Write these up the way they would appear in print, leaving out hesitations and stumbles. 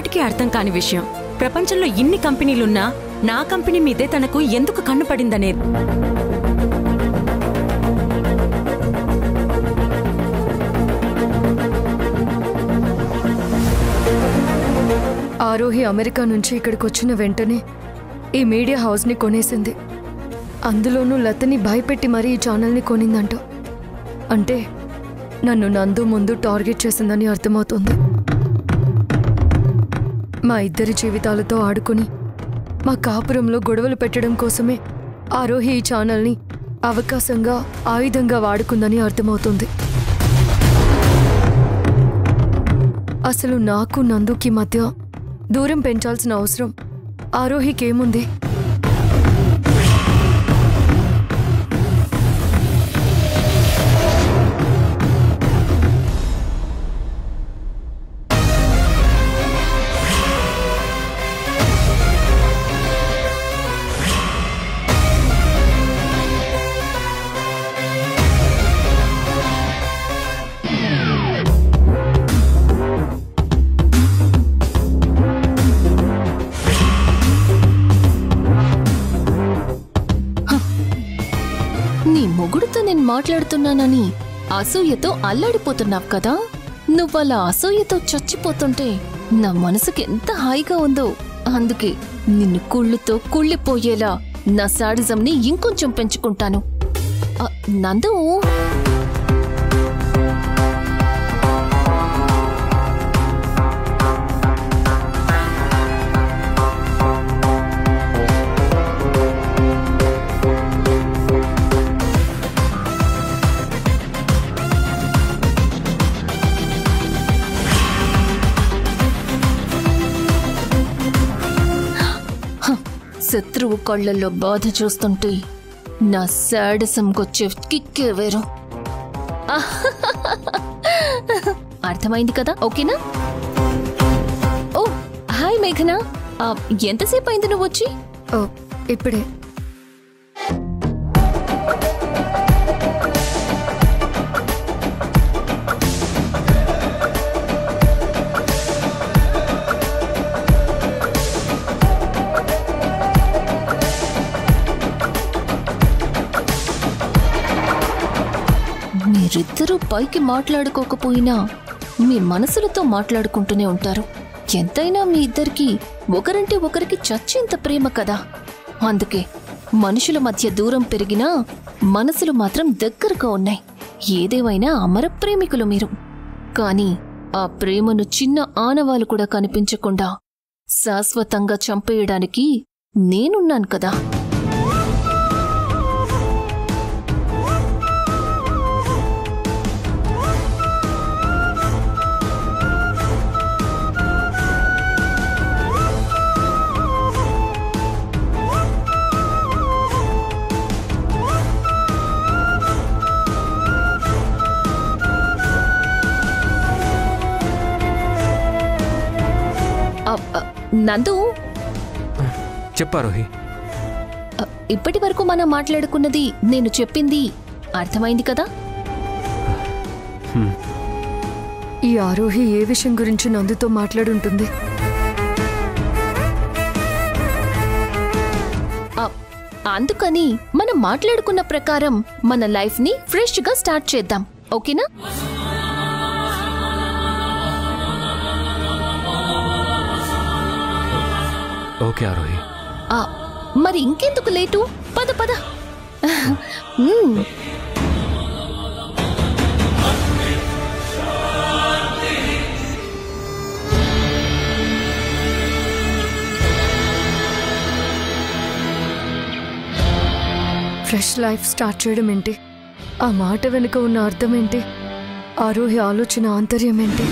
ఇప్పటికీ అర్థం కాని విషయం. ప్రపంచంలో ఇన్ని కంపెనీలున్నా నా కంపెనీ మీదే తనకు ఎందుకు కన్ను పడిందనేది. ఆరోహి అమెరికా నుంచి ఇక్కడికి వచ్చిన వెంటనే ఈ మీడియా హౌస్ని కొనేసింది. అందులోనూ లతని భయపెట్టి మరీ ఈ ఛానల్ని కొనిందంట. అంటే నన్ను నందు ముందు టార్గెట్ చేసిందని అర్థమవుతుంది. మా ఇద్దరి జీవితాలతో ఆడుకుని మా కాపురంలో గొడవలు పెట్టడం కోసమే ఆరోహి ఈ ఛానల్ని అవకాశంగా ఆయుధంగా వాడుకుందని అర్థమవుతుంది. అసలు నాకు నందుకి మధ్య దూరం పెంచాల్సిన అవసరం ఆరోహికేముంది? మొగుడుతో నేను మాట్లాడుతున్నానని అసూయతో అల్లాడిపోతున్నావు కదా. నువ్వలా అసూయతో చచ్చిపోతుంటే నా మనసుకి ఎంత హాయిగా ఉందో. అందుకే నిన్ను కుళ్ళుతో కుళ్ళిపోయేలా నా సాడిజంని ఇంకొంచెం పెంచుకుంటాను. నందు, శత్రువు కళ్ళల్లో బాధ చూస్తుంటే నా సాడిజంకొచ్చే కిక్కే వేరు. అర్థమైంది కదా? ఓకేనా? ఓ హాయ్ మేఘనా, ఎంతసేపు అయింది నువ్వు వచ్చి? ఇప్పుడే. మీరిద్దరూ పైకి మాట్లాడుకోకపోయినా మీ మనసులతో మాట్లాడుకుంటూనే ఉంటారు. ఎంతైనా మీ ఇద్దరికి ఒకరంటే ఒకరికి చచ్చేంత ప్రేమ కదా. అందుకే మనుషుల మధ్య దూరం పెరిగినా మనసులు మాత్రం దగ్గరగా ఉన్నాయి. ఏదేమైనా అమర ప్రేమికులు మీరు. కానీ ఆ ప్రేమను చిన్న ఆనవాలు కూడా కనిపించకుండా శాశ్వతంగా చంపేయడానికి నేనున్నాను కదా. నందు, చెప్పారోహి. ఇప్పటి వరకు మనం మాట్లాడుకున్నది, నేను చెప్పింది అర్థమైంది కదా? ఈ ఆరోహి ఏ విషయం గురించి నందుతో మాట్లాడుంటుంది? అందుకని మనం మాట్లాడుకున్న ప్రకారం మన లైఫ్ ని ఫ్రెష్ గా స్టార్ట్ చేద్దాం. ఓకేనా? ఓకే ఆరోహి. మరి ఇంకెందుకు లేటు? పద పద. ఫ్రెష్ లైఫ్ స్టార్ట్ చేయడం ఏంటి? ఆ మాట వెనుక ఉన్న అర్థం ఏంటి? ఆరోహి ఆలోచన ఆంతర్యం ఏంటి?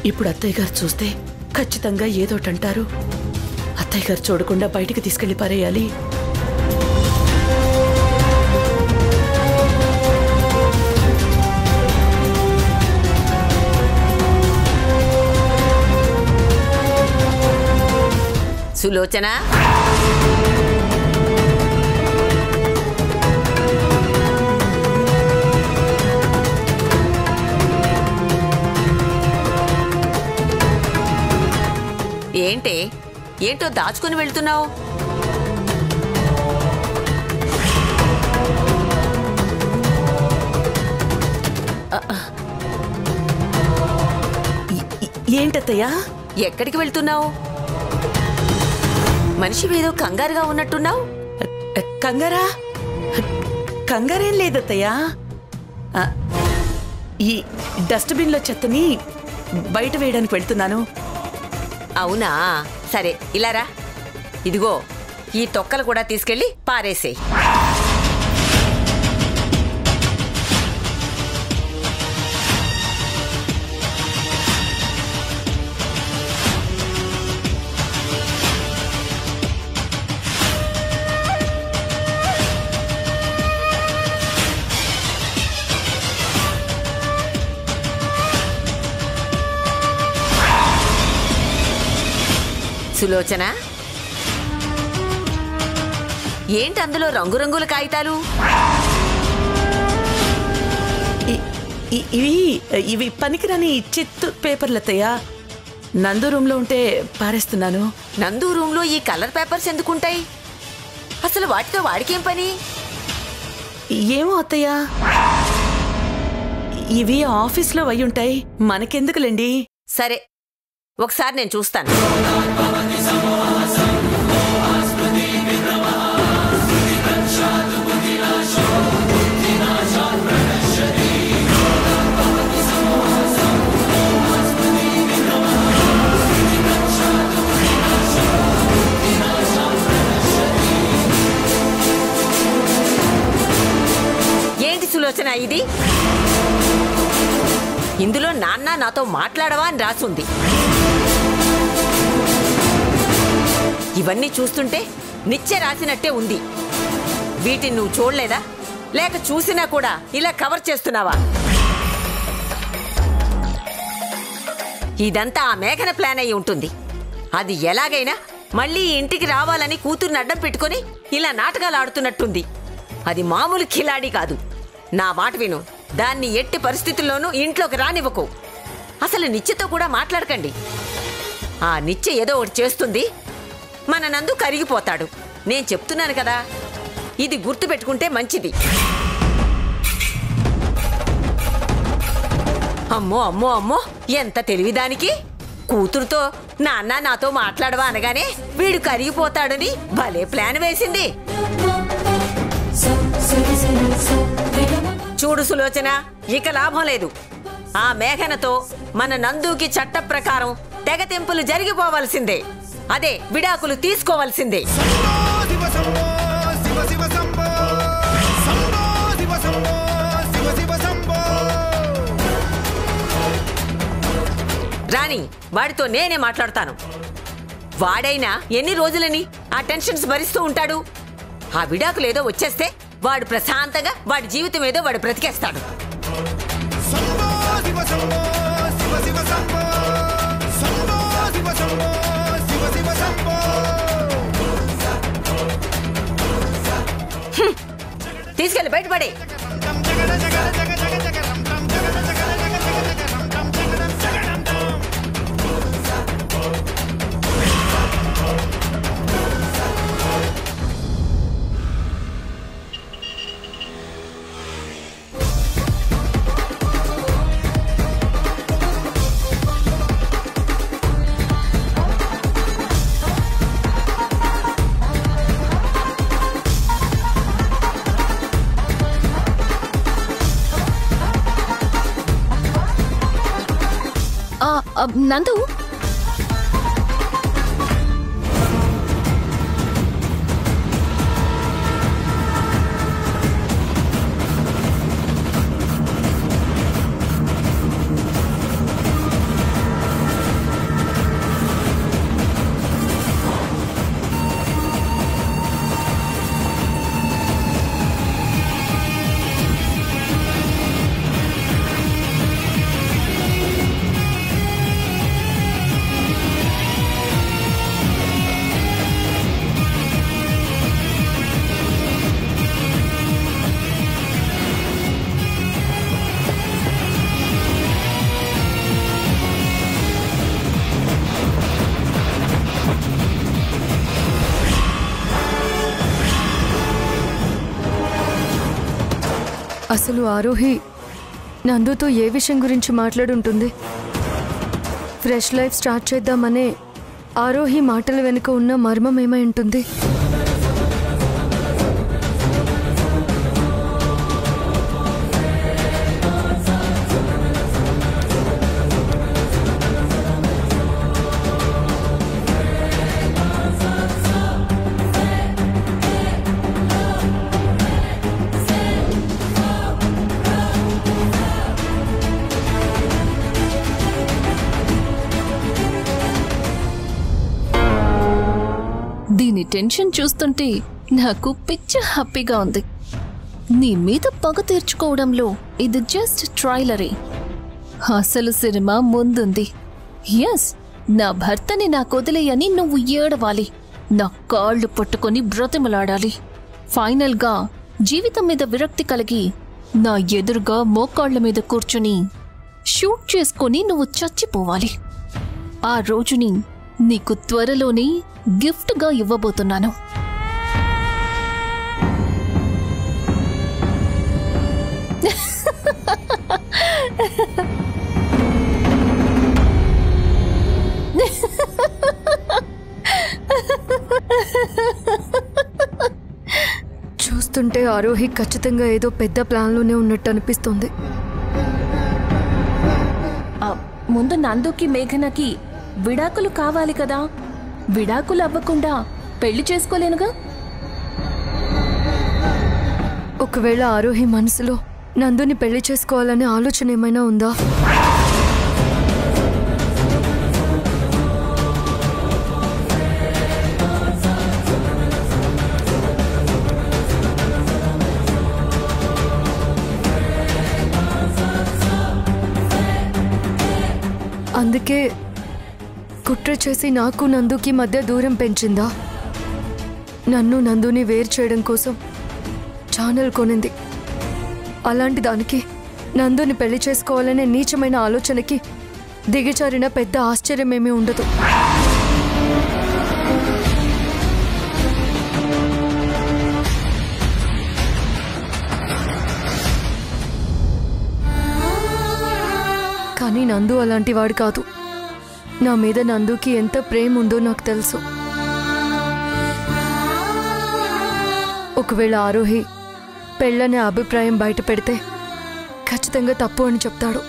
ఇప్పుడు అత్తయ్య గారు చూస్తే ఖచ్చితంగా ఏదోటంటారు. అత్తయ్య గారు చూడకుండా బయటికి తీసుకెళ్లి పారేయాలి. సులోచన, ఏంటో దాచుకుని వెళ్తున్నావు? ఏంటత్తయ్యా? ఎక్కడికి వెళ్తున్నావు? మనిషి ఏదో కంగారుగా ఉన్నట్టున్నావు. కంగారా? కంగారేం లేదత్తయ్యా. ఈ డస్ట్బిన్లో చెత్తని బయట వేయడానికి వెళ్తున్నాను. అవునా, సరే ఇలారా. ఇదిగో ఈ తొక్కలు కూడా తీసుకెళ్లి పారేసేయ్. సులోచన, ఏంటి అందులో రంగురంగుల కాగితాలు? ఇవి పనికిరాని చిత్తు పేపర్లతయ్యా. నందు రూమ్ లో ఉంటే పారేస్తున్నాను. నందు రూమ్ లో ఈ కలర్ పేపర్స్ ఎందుకుంటాయి? అసలు వాటితో వాడికేం పని? ఏమో అత్తయ్యా, ఇవి ఆఫీస్లో అయి ఉంటాయి, మనకెందుకులేండి. సరే, ఒకసారి నేను చూస్తాను. ఏంటి సులోచన ఇది? ఇందులో నాన్న నాతో మాట్లాడవా అని రాసుంది. ఇవన్నీ చూస్తుంటే నిత్య రాసినట్టే ఉంది. వీటిని నువ్వు చూడలేదా? లేక చూసినా కూడా ఇలా కవర్ చేస్తున్నావా? ఇదంతా ఆ మేఘన ప్లాన్ అయి ఉంటుంది. అది ఎలాగైనా మళ్ళీ ఇంటికి రావాలని కూతుర్ని అడ్డం పెట్టుకుని ఇలా నాటకాలు ఆడుతున్నట్టుంది. అది మామూలు ఖిలాడి కాదు. నా మాట విను, దాన్ని ఎట్టి పరిస్థితుల్లోనూ ఇంట్లోకి రానివ్వకు. అసలు నిత్యతో కూడా మాట్లాడకండి. ఆ నిత్య ఏదో ఒకటి చేస్తుంది, మన నందు కరిగిపోతాడు. నేను చెప్తున్నాను కదా, ఇది గుర్తుపెట్టుకుంటే మంచిది. అమ్మో అమ్మో అమ్మో, ఎంత తెలివిదానికి! కూతురుతో నాన్న నాతో మాట్లాడవా అనగానే వీడు కరిగిపోతాడని భలే ప్లాన్ వేసింది. చూడు సులోచన, ఇక లాభం లేదు. ఆ మేఘనతో మన నందుకి చట్ట ప్రకారం తెగతెంపులు జరిగిపోవలసిందే. అదే విడాకులు తీసుకోవాల్సిందే. రాణి, వాడితో నేనే మాట్లాడతాను. వాడైనా ఎన్ని రోజులని ఆ టెన్షన్స్ భరిస్తూ ఉంటాడు? ఆ విడాకులు ఏదో వచ్చేస్తే వాడు ప్రశాంతంగా వాడి జీవితం ఏదో వాడు బ్రతికేస్తాడు. తీసుకెళ్ళి బయటపడే. నందు, అసలు ఆరోహి నందుతో ఏ విషయం గురించి మాట్లాడుంటుంది? ఫ్రెష్ లైఫ్ స్టార్ట్ చేద్దామనే ఆరోహి మాటల వెనుక ఉన్న మర్మం ఏమై ఉంటుంది? దీని టెన్షన్ చూస్తుంటే నాకు పిచ్చ హ్యాపీగా ఉంది. నీ మీద పగ తీర్చుకోవడంలో ఇది జస్ట్ ట్రైలరే. అసలు సినిమా ముందుంది. ఎస్, నా భర్తని నాకొదిలేయని నువ్వు ఏడవాలి, నా కాళ్ళు పట్టుకొని బ్రతిమలాడాలి. ఫైనల్గా జీవితం మీద విరక్తి కలిగి నా ఎదురుగా మోకాళ్ల మీద కూర్చుని షూట్ చేసుకొని నువ్వు చచ్చిపోవాలి. ఆ రోజుని నీకు త్వరలోనే గిఫ్ట్గా ఇవ్వబోతున్నాను. చూస్తుంటే ఆరోహి ఖచ్చితంగా ఏదో పెద్ద ప్లాన్లోనే ఉన్నట్టు అనిపిస్తుంది. ముందు నందుకి మేఘనకి విడాకులు కావాలి కదా. విడాకులు అవ్వకుండా పెళ్లి చేసుకోలేనుగా. ఒకవేళ ఆరోహి మనసులో నందుని పెళ్లి చేసుకోవాలనే ఆలోచన ఏమైనా ఉందా? అందుకే కుట్ర చేసి నాకు నందుకి మధ్య దూరం పెంచిందా? నన్ను నందుని వేరు చేయడం కోసం ఛానల్ కొనింది. అలాంటి దానికి నందుని పెళ్లి చేసుకోవాలనే నీచమైన ఆలోచనకి దిగజారిన పెద్ద ఆశ్చర్యమేమీ ఉండదు. కానీ నందు అలాంటి వాడు కాదు. నా మీద నందుకి ఎంత ప్రేమ ఉందో నాకు తెలుసు. ఒకవేళ ఆరోహి పెళ్ళనే అభిప్రాయం బయట పెడితే ఖచ్చితంగా తప్పు అని చెప్తాడు.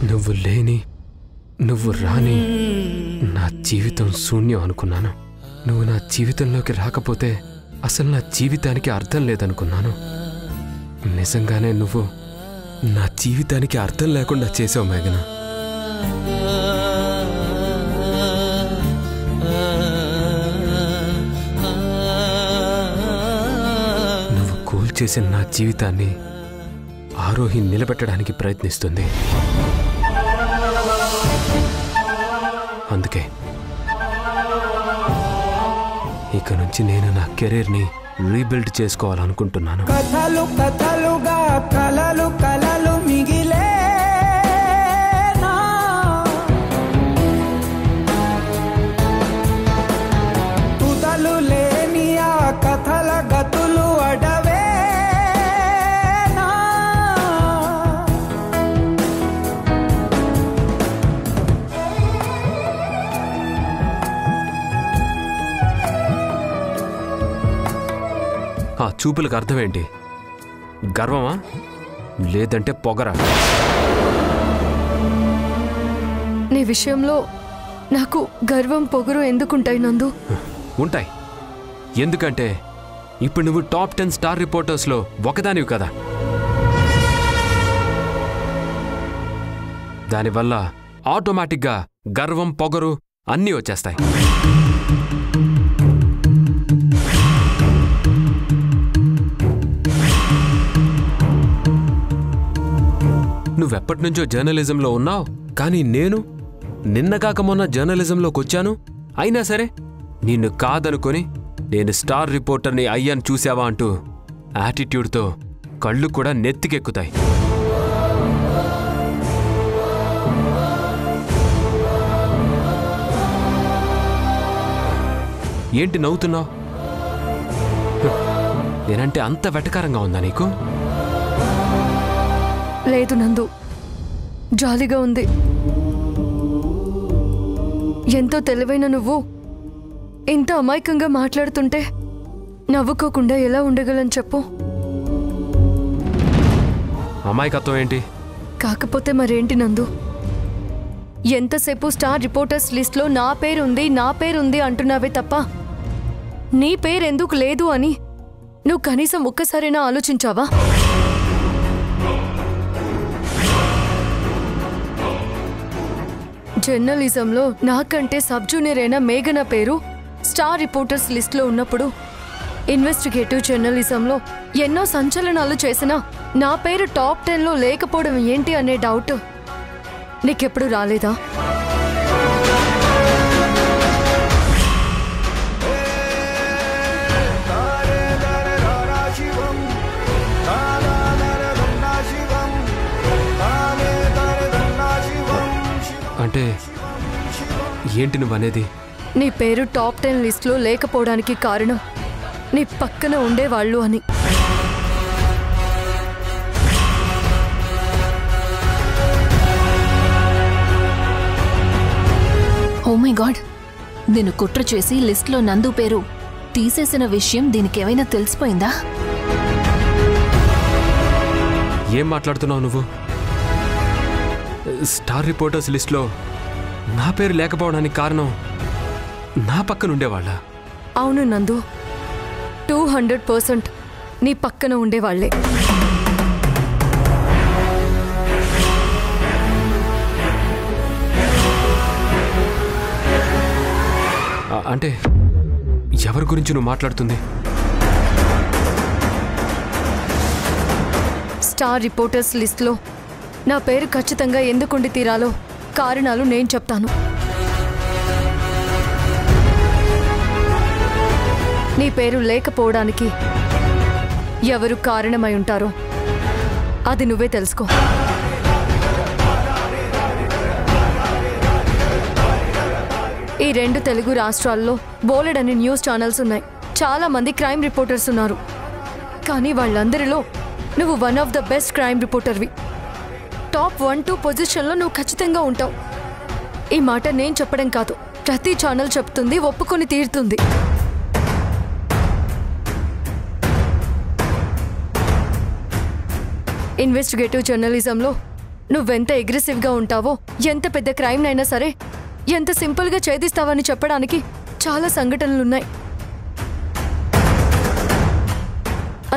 నువ్వు లేని, నువ్వు రాని నా జీవితం శూన్యం అనుకున్నాను. నువ్వు నా జీవితంలోకి రాకపోతే అసలు నా జీవితానికి అర్థం లేదనుకున్నాను. నిజంగానే నువ్వు నా జీవితానికి అర్థం లేకుండా చేసావు మేఘన. నువ్వు కూల్చేసిన నా జీవితాన్ని ఆరోహి నిలబెట్టడానికి ప్రయత్నిస్తుంది. అందుకే ఇక నుంచి నేను నా కెరీర్ని రీబిల్డ్ చేసుకోవాలనుకుంటున్నాను. కథలు కథలుగా కలలు కలలు మిగిలే తుదలు లేని ఆ కథల గతులు అడవే. ఆ చూపులకు అర్థమేంటి? గర్వమా లేదంటే పొగరా? నీ విషయంలో నాకు గర్వం పొగరు ఎందుకుంటాయి నందు? ఉంటాయి. ఎందుకంటే ఇప్పుడు నువ్వు టాప్ 10 స్టార్ రిపోర్టర్స్లో ఒకదానివి కదా. దానివల్ల ఆటోమేటిక్గా గర్వం, పొగరు అన్నీ వచ్చేస్తాయి. నువ్వెప్పటి నుంచో జర్నలిజంలో ఉన్నావు, కానీ నేను నిన్న కాక మొన్న జర్నలిజంలోకి వచ్చాను. అయినా సరే నిన్ను కాదనుకొని నేను స్టార్ రిపోర్టర్ని అయ్యాను చూసావా అంటూ యాటిట్యూడ్తో కళ్ళు కూడా నెత్తికెక్కుతాయి. ఏంటి నవ్వుతున్నావు? నేనంటే అంత వెటకారంగా ఉందా నీకు? లేదు నందు, జాలిగా ఉంది. ఎంతో తెలివైన నువ్వు ఇంత అమాయకంగా మాట్లాడుతుంటే నవ్వుకోకుండా ఎలా ఉండగలని చెప్పు. అమాయకత్వం ఏంటి? కాకపోతే మరేంటి నందు, ఎంతసేపు స్టార్ రిపోర్టర్స్ లిస్ట్లో నా పేరుంది అంటున్నావే తప్ప నీ పేరెందుకు లేదు అని నువ్వు కనీసం ఒక్కసారైనా ఆలోచించావా? జర్నలిజంలో నాకంటే సబ్ జూనియర్ అయిన మేఘన పేరు స్టార్ రిపోర్టర్స్ లిస్ట్లో ఉన్నప్పుడు ఇన్వెస్టిగేటివ్ జర్నలిజంలో ఎన్నో సంచలనాలు చేసినా నా పేరు టాప్ 10లో లేకపోవడం ఏంటి అనే డౌట్ నీకెప్పుడు రాలేదా? అంటే ఏంటి నువ్వనేది? నీ పేరు టాప్ 10 లిస్ట్లో లేకపోవడానికి కారణం నీ పక్కన ఉండేవాళ్ళు అని. ఓ మై గాడ్, నేను కుట్ర చేసి లిస్ట్లో నందు పేరు తీసేసిన విషయం దీనికేమైనా తెలిసిపోయిందా? ఏం మాట్లాడుతున్నావు నువ్వు? స్టార్ రిపోర్టర్స్ లిస్ట్లో నా పేరు లేకపోవడానికి కారణం నా పక్కన ఉండేవాళ్ళ? అవును నందు, 200% నీ పక్కన ఉండేవాళ్లే. అంటే ఎవరి గురించి నువ్వు మాట్లాడుతుంది? స్టార్ రిపోర్టర్స్ లిస్ట్లో నా పేరు ఖచ్చితంగా ఎందుకుండి తీరాలో కారణాలు నేను చెప్తాను. నీ పేరు లేకపోవడానికి ఎవరు కారణమై ఉంటారో అది నువ్వే తెలుసుకో. ఈ 2 తెలుగు రాష్ట్రాల్లో బోలెడని న్యూస్ ఛానల్స్ ఉన్నాయి. చాలా మంది క్రైమ్ రిపోర్టర్స్ ఉన్నారు. కానీ వాళ్ళందరిలో నువ్వు one of the best crime రిపోర్టర్వి. టాప్ 1-2 పొజిషన్లో నువ్వు ఖచ్చితంగా ఉంటావు. ఈ మాట నేను చెప్పడం కాదు, ప్రతి ఛానల్ చెప్తుంది, ఒప్పుకొని తీరుతుంది. ఇన్వెస్టిగేటివ్ జర్నలిజంలో నువ్వెంత అగ్రెసివ్గా ఉంటావో, ఎంత పెద్ద క్రైమ్ అయినా సరే ఎంత సింపుల్గా ఛేదిస్తావని చెప్పడానికి చాలా సంఘటనలున్నాయి.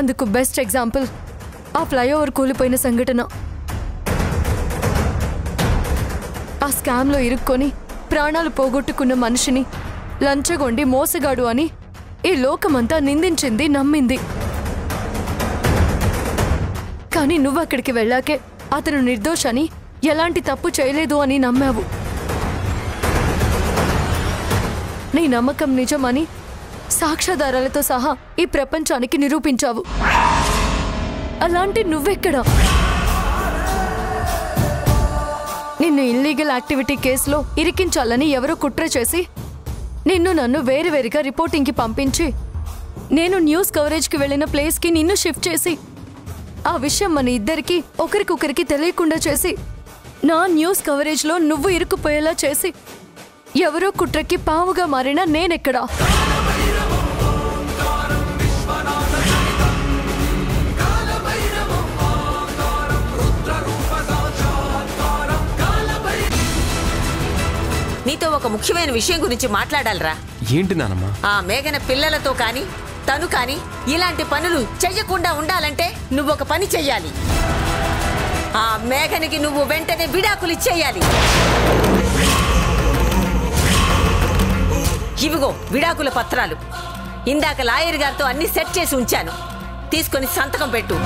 అందుకు బెస్ట్ ఎగ్జాంపుల్ ఆ ఫ్లైఓవర్ కూలిపోయిన సంఘటన. ఆ స్కామ్లో ఇరుక్కొని ప్రాణాలు పోగొట్టుకున్న మనిషిని లంచగొండి మోసగాడు అని ఈ లోకమంతా నిందించింది, నమ్మింది. కానీ నువ్వక్కడికి వెళ్ళాకే అతను నిర్దోషని, ఎలాంటి తప్పు చేయలేదు అని నమ్మావు. నీ నమ్మకం నిజమని సాక్ష్యాధారాలతో సహా ఈ ప్రపంచానికి నిరూపించావు. అలాంటి నువ్వెక్కడా? నిన్ను ఇల్లీగల్ యాక్టివిటీ కేసులో ఇరికించాలని ఎవరో కుట్ర చేసి నన్ను వేరువేరుగా రిపోర్టింగ్కి పంపించి నేను న్యూస్ కవరేజ్కి వెళ్ళిన ప్లేస్కి నిన్ను షిఫ్ట్ చేసి ఆ విషయం మన ఇద్దరికి ఒకరికొకరికి తెలియకుండా చేసి నా న్యూస్ కవరేజ్లో నువ్వు ఇరుక్కుపోయేలా చేసి ఎవరో కుట్రకి పావుగా మారిన నేనెక్కడా? నీతో ఒక ముఖ్యమైన విషయం గురించి మాట్లాడాలరా. ఏంటి నానమ్మా? ఆ మేఘన పిల్లలతో కానీ తను కానీ ఇలాంటి పనులు చెయ్యకుండా ఉండాలంటే నువ్వు ఒక పని చెయ్యాలి. ఆ మేఘనకి నువ్వు వెంటనే విడాకులు ఇచ్చేయాలి. ఇవిగో విడాకుల పత్రాలు. ఇందాక లాయర్ గారితో అన్ని సెట్ చేసి ఉంచాను, తీసుకొని సంతకం పెట్టు.